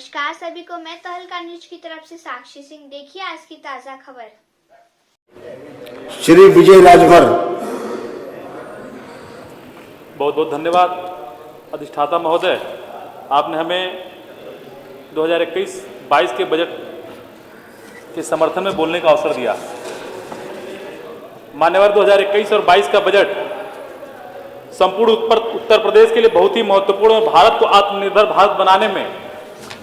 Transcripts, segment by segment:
नमस्कार सभी को, मैं तहलका न्यूज की तरफ से साक्षी सिंह। देखिए आज की ताजा खबर। श्री विजय राजभर। बहुत बहुत धन्यवाद अधिष्ठाता महोदय, आपने हमें 2021-22 के बजट के समर्थन में बोलने का अवसर दिया। मान्यवर 2021 और 22 का बजट संपूर्ण उत्तर प्रदेश के लिए बहुत ही महत्वपूर्ण और भारत को आत्मनिर्भर भारत बनाने में,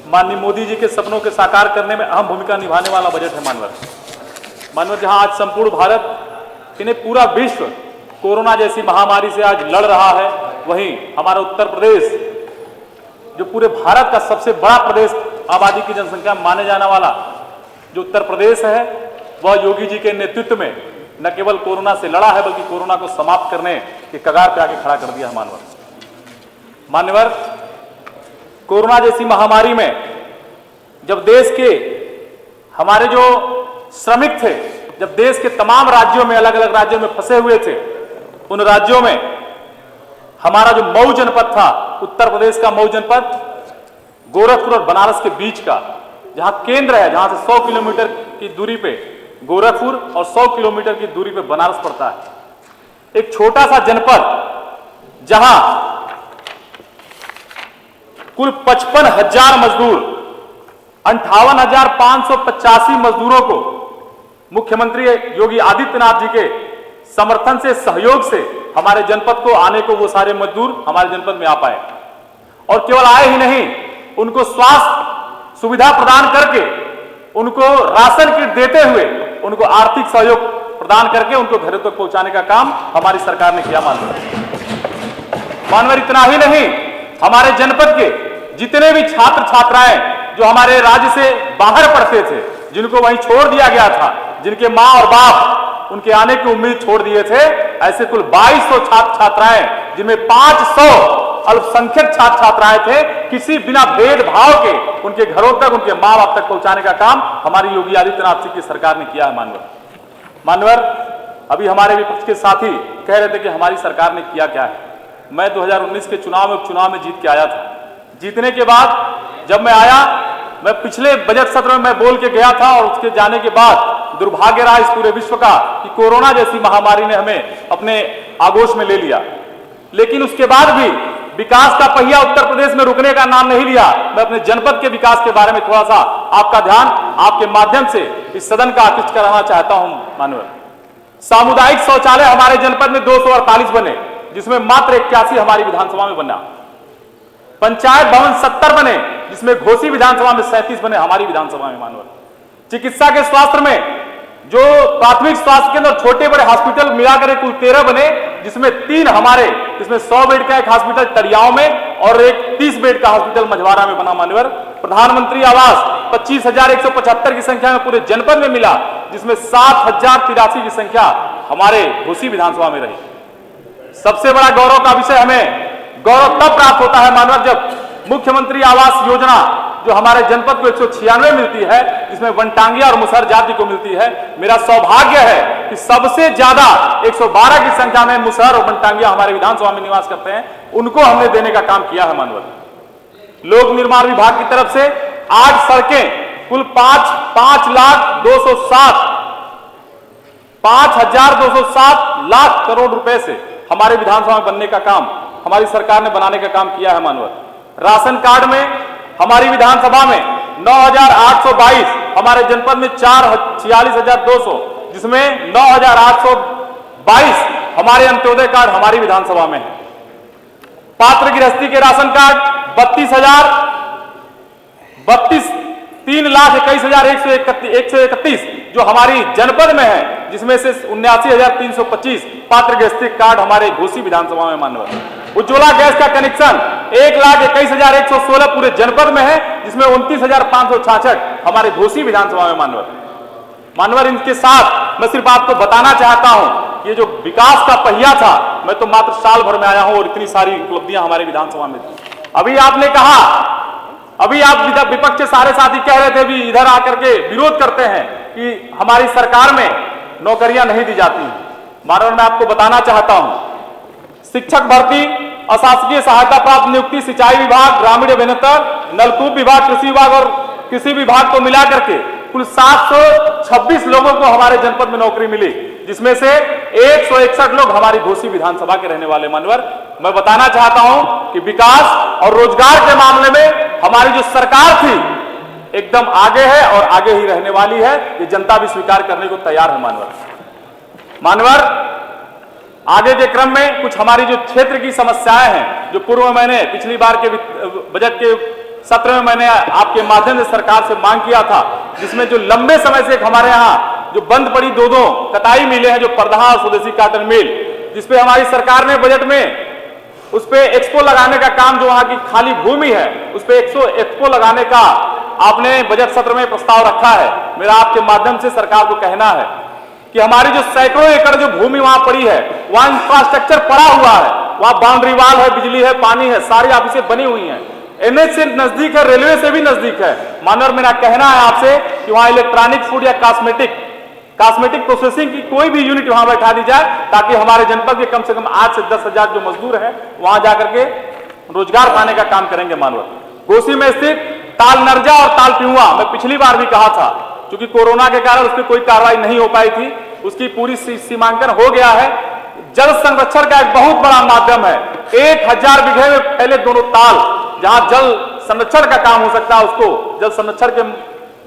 माननीय मोदी जी के सपनों के साकार करने में अहम भूमिका निभाने वाला बजट है। मानवर जहां आज संपूर्ण भारत इन्हें पूरा विश्व कोरोना जैसी महामारी से आज लड़ रहा है, वहीं हमारा उत्तर प्रदेश जो पूरे भारत का सबसे बड़ा प्रदेश आबादी की जनसंख्या माने जाने वाला जो उत्तर प्रदेश है, वह योगी जी के नेतृत्व में न केवल कोरोना से लड़ा है बल्कि कोरोना को समाप्त करने के कगार पे आके खड़ा कर दिया है। मान्यवर कोरोना जैसी महामारी में जब देश के हमारे जो श्रमिक थे, जब देश के तमाम राज्यों में, अलग अलग राज्यों में फंसे हुए थे, उन राज्यों में हमारा जो मऊ जनपद था, उत्तर प्रदेश का मऊ जनपद गोरखपुर और बनारस के बीच का, जहां केंद्र है, जहां से 100 किलोमीटर की दूरी पे गोरखपुर और 100 किलोमीटर की दूरी पे बनारस पड़ता है। एक छोटा सा जनपद जहां कुल 55,000 मजदूर, 58,585 मजदूरों को मुख्यमंत्री योगी आदित्यनाथ जी के समर्थन से, सहयोग से हमारे जनपद को आने को वो सारे मजदूर हमारे जनपद में आ पाए। और केवल आए ही नहीं, उनको स्वास्थ्य सुविधा प्रदान करके, उनको राशन किट देते हुए, उनको आर्थिक सहयोग प्रदान करके उनको घरों तक पहुंचाने का काम हमारी सरकार ने किया। मानवर इतना ही नहीं, हमारे जनपद के जितने भी छात्र छात्राएं जो हमारे राज्य से बाहर पढ़ते थे, जिनको वहीं छोड़ दिया गया था, जिनके मां और बाप उनके आने की उम्मीद छोड़ दिए थे, ऐसे कुल 2200 छात्र छात्राएं, जिनमें 500 अल्पसंख्यक छात्र छात्राएं थे, किसी बिना भेदभाव के उनके घरों तक, उनके मां बाप तक पहुंचाने का काम हमारी योगी आदित्यनाथ जी की सरकार ने किया है। मानवर अभी हमारे विपक्ष के साथी कह रहे थे कि हमारी सरकार ने किया क्या है। मैं 2019 के चुनाव में जीत के आया था। जीतने के बाद जब मैं आया, मैं पिछले बजट सत्र में मैं बोल के गया था, और उसके जाने के बाद दुर्भाग्य रहा इस पूरे विश्व का कि कोरोना जैसी महामारी ने हमें अपने आगोश में ले लिया। लेकिन उसके बाद भी विकास का पहिया उत्तर प्रदेश में रुकने का नाम नहीं लिया। मैं अपने जनपद के विकास के बारे में थोड़ा सा आपका ध्यान आपके माध्यम से इस सदन का आकृष्ट कराना चाहता हूं। मानवर सामुदायिक शौचालय हमारे जनपद में 248 बने, जिसमें मात्र 81 हमारी विधानसभा में बना। पंचायत भवन 70 बने, जिसमें घोसी विधानसभा में 37 बने हमारी विधानसभा में। मानवर चिकित्सा के स्वास्थ्य में जो प्राथमिक स्वास्थ्य केंद्र और छोटे बड़े हॉस्पिटल मिलाकर कुल 13 बने, जिसमें 3 हमारे, जिसमें 100 बेड का एक हॉस्पिटल तरियाओं में और एक 30 बेड का हॉस्पिटल मझवारा में बना। मानवर प्रधानमंत्री आवास 25,175 की संख्या में पूरे जनपद में मिला, जिसमें 7,083 की संख्या हमारे घोसी विधानसभा में रही। सबसे बड़ा गौरव का विषय, हमें गौरव तब प्राप्त होता है मानवर, जब मुख्यमंत्री आवास योजना जो हमारे जनपद को 196 मिलती है, जिसमें वनटांगिया और मुसहर जाति को मिलती है। मेरा सौभाग्य है कि सबसे ज्यादा 112 की संख्या में मुसहर और वनटांगिया हमारे विधानसभा में निवास करते हैं, उनको हमने देने का काम किया है। मानवर लोक निर्माण विभाग की तरफ से 8 सड़कें कुल 5,207 लाख करोड़ रुपए से हमारे विधानसभा में बनने का काम हमारी सरकार ने बनाने का काम किया है। मानवर राशन कार्ड में हमारी विधानसभा में 9,822, हमारे जनपद में 46,200, जिसमें 9,822 हमारे अंत्योदय कार्ड हमारी विधानसभा में है। पात्र गृहस्थी के राशन कार्ड 3,21,131 जो हमारी जनपद में है, जिसमें से 79,325 पात्र गृहस्थी कार्ड हमारे घोसी विधानसभा में। मानवर उज्ज्वला गैस का कनेक्शन 1,21,116 पूरे जनपद में है, जिसमें 29,566 हमारे घोसी विधानसभा में। मानवर इनके साथ मैं सिर्फ आपको बताना चाहता हूं कि ये जो विकास का पहिया था, मैं तो मात्र साल भर में आया हूं और इतनी सारी उपलब्धियां हमारे विधानसभा में थी। अभी आपने कहा, अभी आप विपक्ष के सारे साथी कह रहे थे, भी इधर आकर के विरोध करते हैं कि हमारी सरकार में नौकरियां नहीं दी जाती। मानवर मैं आपको बताना चाहता हूं, शिक्षक भर्ती, अशासकीय सहायता प्राप्त नियुक्ति, सिंचाई विभाग, ग्रामीण अभियंता, नलकूप विभाग, कृषि विभाग और कृषि विभाग को मिला करके कुल 726 लोगों को हमारे जनपद में नौकरी मिली, जिसमें से 161 लोग हमारी घोसी विधानसभा के रहने वाले। मानवर, मैं बताना चाहता हूं कि विकास और रोजगार के मामले में हमारी जो सरकार थी एकदम आगे है और आगे ही रहने वाली है, ये जनता भी स्वीकार करने को तैयार है। मानवर, आगे के क्रम में कुछ हमारी जो क्षेत्र की समस्याएं हैं, जो पूर्व मैंने पिछली बार के बजट के सत्र में मैंने आपके माध्यम से सरकार से मांग किया था, जिसमें जो लंबे समय से हमारे यहाँ जो बंद पड़ी दो कटाई मिलें हैं, जो परदहा और स्वदेशी काटन मिल, जिसपे हमारी सरकार ने बजट में उस पे एक्सपो लगाने का काम, जो वहां की खाली भूमि है उस पे एक्सपो लगाने का आपने बजट सत्र में प्रस्ताव रखा है। मेरा आपके माध्यम से सरकार को कहना है कि हमारी जो सैकड़ों एकड़ जो भूमि वहां पड़ी है, वहां इंफ्रास्ट्रक्चर पड़ा हुआ है, वहां बाउंड्री वाल है, बिजली है, पानी है, सारी ऑफिसें बनी हुई हैं, एनएच से नजदीक है, रेलवे से भी नजदीक है। मानवर, मेरा कहना है आपसे कि वहां इलेक्ट्रॉनिक फूड या कॉस्मेटिक प्रोसेसिंग की कोई भी यूनिट वहां बैठा दी जाए, ताकि हमारे जनपद के कम से कम 8 से 10,000 जो मजदूर हैं वहां जाकर के रोजगार पाने का काम करेंगे। मानवर, घोसी में स्थित ताल नरजा और ताल पिहुआ, मैं पिछली बार भी कहा था, क्योंकि कोरोना के कारण उस पर कोई कार्रवाई नहीं हो पाई थी, उसकी पूरी सीमांकन हो गया है। जल संरक्षण का एक बहुत बड़ा माध्यम है। 1000 बीघे में फैले दोनों ताल, जहां जल संरक्षण का काम हो सकता है, उसको जल संरक्षण के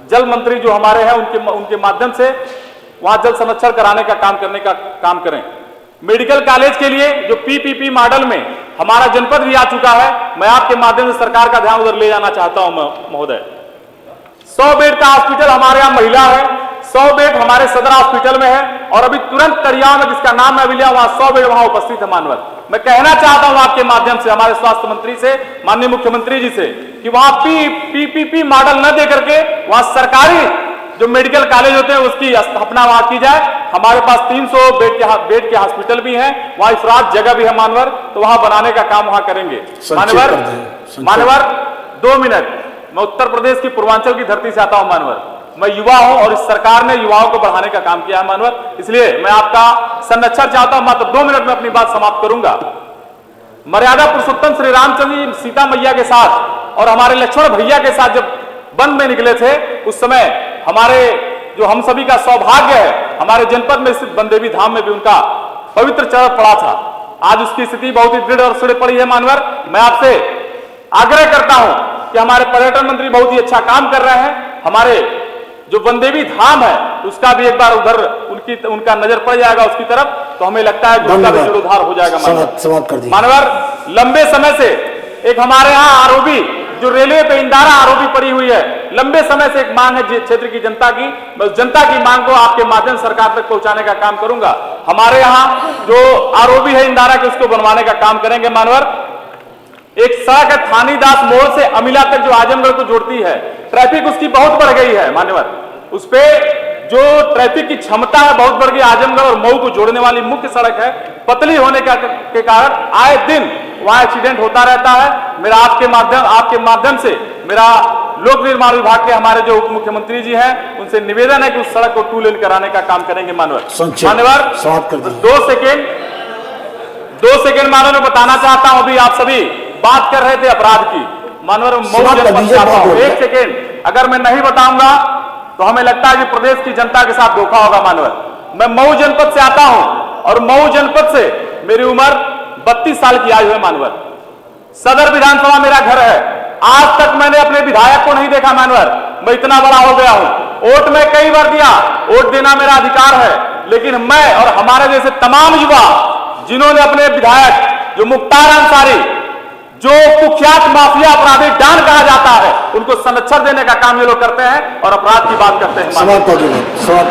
जल मंत्री जो हमारे हैं उनके माध्यम से वहां जल संरक्षण कराने का काम करने का काम करें। मेडिकल कॉलेज के लिए जो पीपीपी मॉडल में हमारा जनपद भी आ चुका है, मैं आपके माध्यम से सरकार का ध्यान उधर ले जाना चाहता हूं महोदय। 100 बेड का हॉस्पिटल हमारे यहाँ महिला है, 100 बेड हमारे सदर हॉस्पिटल में है, और अभी तुरंत करिया में, जिसका नाम मैं अभी लिया, वहां 100 बेड वहां उपस्थित है। मानवर, मैं कहना चाहता हूं आपके माध्यम से हमारे स्वास्थ्य मंत्री से, माननीय मुख्यमंत्री जी से, कि वहां पीपीपी मॉडल न दे करके वहां सरकारी जो मेडिकल कॉलेज होते हैं उसकी स्थापना वहां की जाए। हमारे पास 300 बेड के हॉस्पिटल भी हैं, वहां इफरात जगह भी है मानवर, तो वहां बनाने का काम वहां करेंगे। मानवर 2 मिनट, मैं उत्तर प्रदेश की पूर्वांचल की धरती से आता हूं। मानवर, मैं युवा हूं और इस सरकार ने युवाओं को बढ़ाने का काम किया है। मानवर, इसलिए मैं आपका संरक्षण चाहता हूं। मात्र 2 मिनट में अपनी बात समाप्त करूंगा। मर्यादा पुरुषोत्तम श्री रामचंद्र जी सीता मैया के साथ और हमारे लक्ष्मण भैया के साथ जब वन में निकले थे, उस समय हमारे जो हम सभी का सौभाग्य है, हमारे जनपद में स्थित बनदेवी धाम में भी उनका पवित्र चरण पड़ा था। आज उसकी स्थिति बहुत ही दृढ़ और सुदृढ़ पड़ी है। मानवर, मैं आपसे आग्रह करता हूं कि हमारे पर्यटन मंत्री बहुत ही अच्छा काम कर रहे हैं। हमारे जो बनदेवी धाम है उसका भी एक बार उधर उनका नजर पड़ जाएगा उसकी तरफ, तो हमें लगता है कि उसका भी जीर्णोद्धार हो जाएगा। मानवर, लंबे समय से एक हमारे यहाँ आरओबी, जो रेलवे पे इंदारा आरओबी पड़ी हुई है, लंबे समय से एक मांग है क्षेत्र की जनता की। मैं उस जनता की मांग को आपके माध्यम सरकार तक पहुंचाने का काम करूंगा। हमारे यहाँ जो आरओबी है इंदारा के, उसको बनवाने का काम करेंगे। मानवर, एक सड़क है थानीदास मोड़ से अमिला तक, जो आजमगढ़ को जोड़ती है, ट्रैफिक उसकी बहुत बढ़ गई है। मान्यवर, उस पे जो ट्रैफिक की क्षमता है बहुत बढ़ गई। आजमगढ़ और मऊ को जोड़ने वाली मुख्य सड़क है, पतली होने के कारण आए दिन वहां एक्सीडेंट होता रहता है। मेरा आपके माध्यम से मेरा लोक निर्माण विभाग के हमारे जो उप मुख्यमंत्री जी हैं, उनसे निवेदन है कि उस सड़क को 2 लेन कराने का काम करेंगे। मानवर, 2 सेकेंड मानव में बताना चाहता हूं। अभी आप सभी बात कर रहे थे अपराध की। मानवर, मऊ जनपद से आता हूं। 1 सेकेंड अगर मैं नहीं बताऊंगा तो हमें लगता है कि प्रदेश की जनता के साथ धोखा होगा। मानवर, मैं मऊ जनपद से आता हूं और मऊ जनपद से मेरी उम्र 32 साल की आयु है। मानवर, सदर विधानसभा मेरा घर है। आज तक मैंने अपने विधायक को नहीं देखा। मानवर, मैं इतना बड़ा हो गया हूं। वोट मैं कई बार दिया, वोट देना मेरा अधिकार है, लेकिन मैं और हमारे जैसे तमाम युवा जिन्होंने अपने विधायक जो मुख्तार अंसारी, जो कुख्यात माफिया अपराधी डॉन कहा जाता है, उनको संरक्षण देने का काम ये लोग करते हैं और अपराध की बात करते हैं।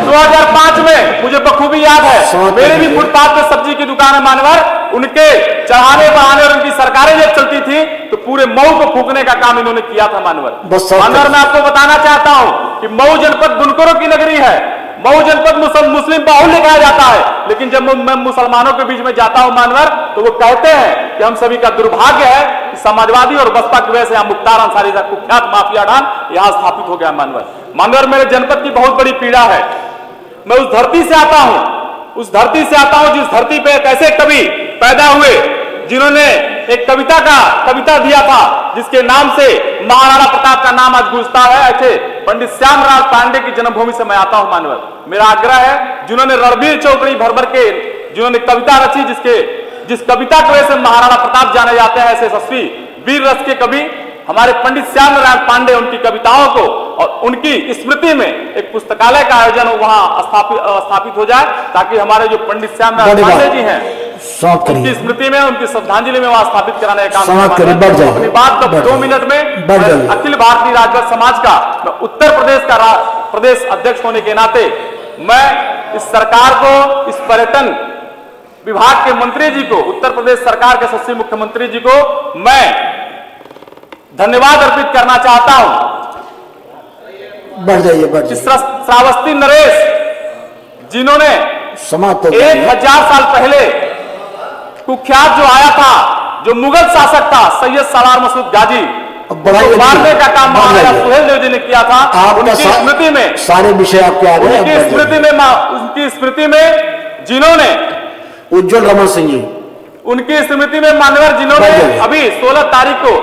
2005 में मुझे बखूबी याद है, मेरी भी फुटपाथ पे सब्जी की दुकान है। मानवर, उनके चढ़ाने बढ़ाने और उनकी सरकारें जब चलती थी तो पूरे मऊ को फूकने का काम इन्होंने किया था। मानवर, मैं आपको बताना चाहता हूं कि मऊ जनपद बुनकरों की नगरी है। मऊ जनपद मुस्लिम बाहुल्य कहा जाता है, लेकिन जब मैं मुसलमानों के बीच में जाता हूं मानवर, तो वो कहते हैं कि हम सभी का दुर्भाग्य है कि समाजवादी और बसपा की वजह से यहाँ मुख्तार अंसारी का कुख्यात माफिया डॉन यहाँ स्थापित हो गया। मानवर, मेरे जनपद की बहुत बड़ी पीड़ा है। मैं उस धरती से आता हूं जिस धरती पे एक ऐसे कवि पैदा हुए जिन्होंने एक कविता दिया था जिसके नाम से महाराणा प्रताप का नाम आज गूंजता है। ऐसे पंडित श्यामराव पांडे की जन्मभूमि से मैं आता हूं मानवर। मेरा आग्रह है, जिन्होंने रणबीर चौकड़ी भर भर के जिन्होंने कविता रची, जिस कविता की वजह से महाराणा प्रताप जाने जाते हैं, ऐसे यशस्वी वीर रस के कवि हमारे पंडित श्यामनारायण पांडे, उनकी कविताओं को और उनकी स्मृति में एक पुस्तकालय का आयोजन वहां स्थापित हो जाए, ताकि हमारे जो पंडित श्यामनारायण पांडे जी हैं उनकी स्मृति में, उनकी श्रद्धांजलि में वहां स्थापित कराने का काम। अपनी बात को 2 मिनट में अखिल भारतीय राजभक्त समाज का मैं उत्तर प्रदेश का प्रदेश अध्यक्ष होने के नाते मैं इस सरकार को, इस पर्यटन विभाग के मंत्री जी को, उत्तर प्रदेश सरकार के यशस्वी मुख्यमंत्री जी को मैं धन्यवाद अर्पित करना चाहता हूं। बढ़ जाइए। श्रावस्ती नरेश जिन्होंने 1000 साल पहले कुख्यात जो आया था, जो मुगल शासक था सैयद सलार मसूद गाजी, मारने का काम महाराजा सुहेल देव जी ने किया था। उनकी स्मृति में सारे विषय आपके आ गए। उनकी स्मृति में जिन्होंने उज्जवल रमन सिंह जी, उनकी स्मृति में मान्यवर जिन्होंने अभी 16 तारीख को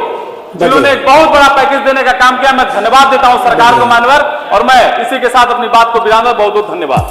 जिन्होंने एक बहुत बड़ा पैकेज देने का काम किया, मैं धन्यवाद देता हूं सरकार को मान्यवर। और मैं इसी के साथ अपनी बात को विराम दूं। बहुत बहुत धन्यवाद।